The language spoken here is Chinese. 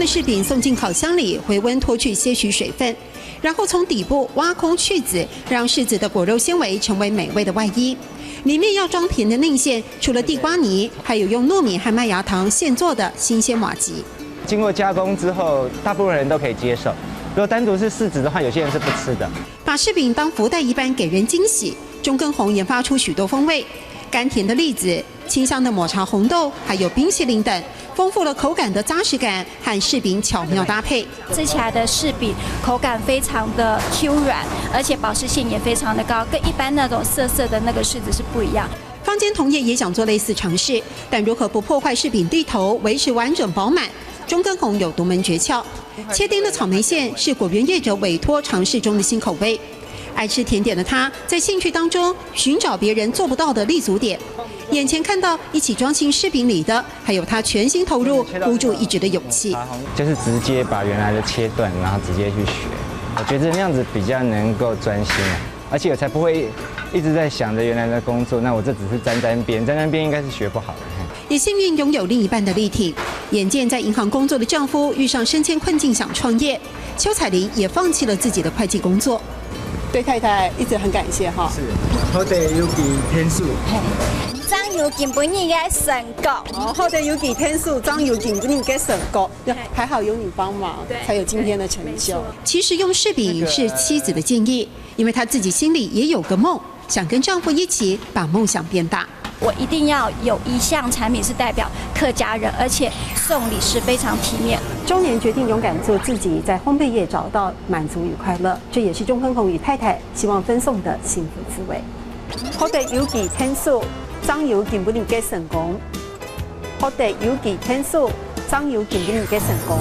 柿饼送进烤箱里，回温脱去些许水分，然后从底部挖空去籽，让柿子的果肉纤维成为美味的外衣。里面要装甜的内馅，除了地瓜泥，还有用糯米和麦芽糖现做的新鲜麻糬。经过加工之后，大部分人都可以接受。如果单独是柿子的话，有些人是不吃的。把柿饼当福袋一般给人惊喜，中根红研发出许多风味，甘甜的栗子、清香的抹茶红豆，还有冰淇淋等，丰富了口感的扎实感和柿饼巧妙搭配。吃起来的柿饼口感非常的 Q 软，而且保湿性也非常的高，跟一般那种涩涩的那个柿子是不一样。坊间同业也想做类似尝试，但如何不破坏柿饼蒂头，维持完整饱满？中根红有独门诀窍，切丁的草莓馅是果园业者委托尝试中的新口味。爱吃甜点的他，在兴趣当中寻找别人做不到的立足点。眼前看到一起装进柿饼里的，还有他全心投入、孤注一掷的勇气。就是直接把原来的切断，然后直接去学。我觉得那样子比较能够专心啊，而且我才不会一直在想着原来的工作。那我这只是沾边应该是学不好的。也幸运拥有另一半的力挺。眼见在银行工作的丈夫遇上升迁困境想创业，邱彩玲也放弃了自己的会计工作。对太太一直很感谢哈。是，好地有记天数。张油根本应该成功。哦，好地有记天数，张油根本应该成功。还好有你帮忙，才有今天的成就。其实用柿饼是妻子的建议，因为她自己心里也有个梦，想跟丈夫一起把梦想变大。我一定要有一项产品是代表客家人，而且送礼是非常体面。中年决定勇敢做自己，在烘焙业找到满足与快乐，这也是中根红与太太希望分送的幸福滋味。好地有记天数，张油根本应该成功。好地有记天数，张油根本应该成功。